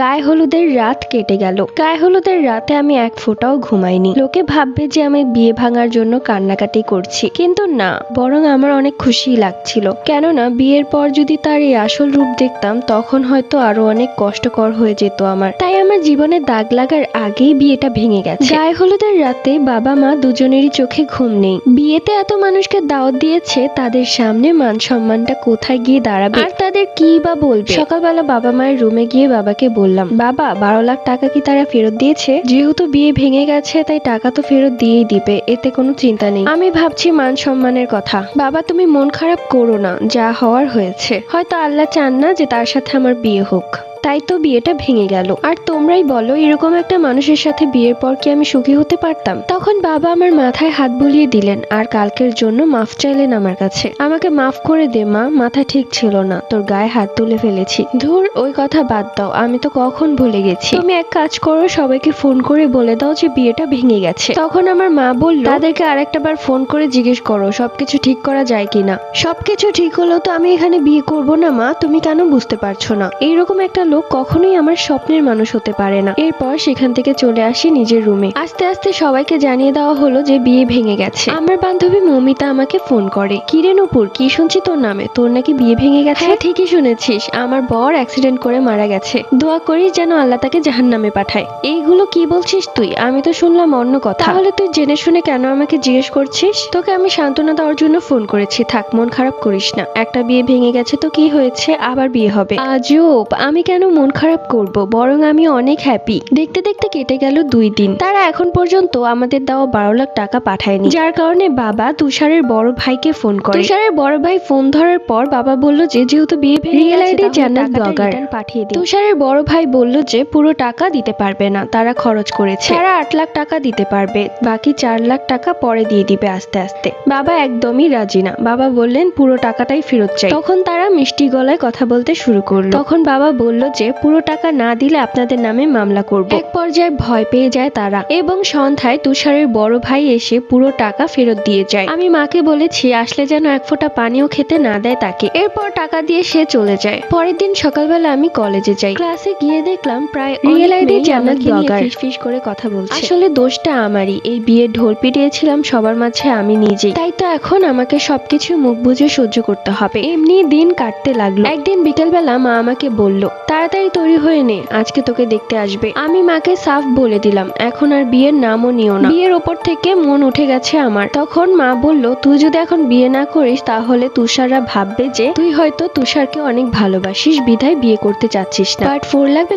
গায়ে হলুদের রাত কেটে গেল। গায়ে হলুদের রাতে আমি এক ফোঁটাও ঘুমাইনি। লোকে ভাববে যে আমি বিয়ে ভাঙার জন্য কান্নাকাটি করছি, কিন্তু না, বরং আমার অনেক খুশি লাগছিল। কেননা বিয়ের পর যদি তার এই আসল রূপ দেখতাম তখন হয়তো আরো অনেক কষ্টকর হয়ে যেত আমার। তাই আমার জীবনে দাগ লাগার আগেই বিয়েটা ভেঙে গেছে। গায়ে হলুদের রাতে বাবা মা দুজনেরই চোখে ঘুম নেই। বিয়েতে এত মানুষকে দাওয়াত দিয়েছে, তাদের সামনে মান সম্মানটা কোথায় গিয়ে দাঁড়াবে আর তাদের কি বা বলবে। সকালবেলা বাবা মায়ের রুমে গিয়ে বাবাকে বললাম, বাবা 12 লাখ টাকা কি তারা ফেরত দিয়েছে? যেহেতু বিয়ে ভেঙে গেছে তাই টাকা তো ফেরত দিয়েই দিবে, এতে কোনো চিন্তা নেই। আমি ভাবছি মান সম্মানের কথা। বাবা তুমি মন খারাপ করো না, যা হওয়ার হয়েছে। হয়তো আল্লাহ চান না যে তার সাথে আমার বিয়ে হোক, তাই তো বিয়েটা ভেঙে গেল। আর তোমরাই বলো, এরকম একটা মানুষের সাথে বিয়ের পর কি আমি সুখী হতে পারতাম? তখন বাবা আমার মাথায় হাত বুলিয়ে দিলেন আর কালকের জন্য মাফ চাইলেন আমার কাছে। আমাকে মাফ করে দে মা, মাথা ঠিক ছিল না, তোর গায়ে হাত তুলে ফেলেছি। ধুর, ওই কথা বাদ দাও, আমি তো কখন ভুলে গেছি। তুমি এক কাজ করো, সবাইকে ফোন করে বলে দাও যে বিয়েটা ভেঙে গেছে। তখন আমার মা বলল, তাদেরকে আরেকটা বার ফোন করে জিজ্ঞেস করো সবকিছু ঠিক করা যায় কিনা। সবকিছু ঠিক হলো তো আমি এখানে বিয়ে করব না মা, তুমি কেন বুঝতে পারছো না? এইরকম একটা লোক কখনোই আমার স্বপ্নের মানুষ হতে পারে না। এরপর সেখান থেকে চলে আসি নিজের রুমে। আস্তে আস্তে সবাইকে জানিয়ে দেওয়া হলো যে বিয়ে ভেঙে গেছে। আমার বান্ধবী মমিতা আমাকে ফোন করে, কিরে নূপুর, কি শুনছি তোর নামে, তোর নাকি বিয়ে ভেঙে গেছে? হ্যাঁ ঠিকই শুনেছিস, আমার বর অ্যাক্সিডেন্ট করে মারা গেছে। দোয়া করিস যেন আল্লাহ তাকে জাহান্নামে পাঠায়। এইগুলো কি বলছিস তুই? আমি তো শুনলাম অন্য কথা। তাহলে তুই জেনে শুনে কেন আমাকে জিজ্ঞেস করছিস? তোকে আমি সান্ত্বনা দেওয়ার জন্য ফোন করেছি, থাক মন খারাপ করিস না। একটা বিয়ে ভেঙে গেছে তো কি হয়েছে, আবার বিয়ে হবে। আজব, আমি কেন মন খারাপ করব, বরং আমি অনেক হ্যাপি। দেখতে দেখতে কেটে গেল 2 দিন। তারা এখন পর্যন্ত আমাদের দেওয়া 12 লাখ টাকা পাঠায়নি, যার কারণে বাবা তুষারের বড় ভাইকে ফোন করে। তুষারের বড় ভাই ফোন ধরার পর বাবা বলল যে যেহেতু বিয়ে ভেঙে গেছে জান্নাত ব্লগার পাঠিয়ে দিন। তুষারের বড় ভাই বলল যে পুরো টাকা দিতে পারবে না, তারা খরচ করেছে। তারা 8 লাখ টাকা দিতে পারবে, বাকি 4 লাখ টাকা পরে দিয়ে দিবে আস্তে আস্তে। বাবা একদমই রাজি না, বাবা বললেন পুরো টাকাটাই ফেরত চাই। তখন তারা মিষ্টি গলায় কথা বলতে শুরু করলো। তখন বাবা বলল যে পুরো টাকা না দিলে আপনাদের নামে মামলা করব। এক পর্যায়ে ভয় পেয়ে যায় তারা এবং সন্ধ্যায় তুষারের বড় ভাই এসে পুরো টাকা ফেরত দিয়ে যায়। আমি মাকে বলেছি আসলে যেন এক ফোঁটা পানিও খেতে না দেয় তাকে। এরপর টাকা দিয়ে সে চলে যায়। পরের দিন সকালবেলা আমি কলেজে যাই। ক্লাসে গিয়ে দেখলাম প্রায় রিয়েল আইডি জান্নাত ব্লগার ফিস করে কথা বলছে। আসলে দোষটা আমারই, এই বিয়ের ঢোল পিটিয়েছিলাম সবার মাঝে আমি নিজেই। তাই তো এখন আমাকে সবকিছু মুখ বুঝে সহ্য করতে হবে। এমনি দিন কাটতে লাগলো। একদিন বিকেলবেলা মা আমাকে বলল, তাড়াতাড়ি তৈরি হয়ে নে, আজকে তোকে দেখতে আসবে। আমি মাকে সাফ বলে দিলাম এখন আর বিয়ের নামও নিও না। বিয়ের ওপর থেকে মন উঠে গেছে আমার। তখন মা বলল, তুই যদি এখন বিয়ে না করিস তাহলে তুষাররা ভাববে যে তুই হয়তো তুষারকে অনেক ভালোবাসিস, বিধায় বিয়ে করতে চাচ্ছিস না। পার্ট 4 লাগবে।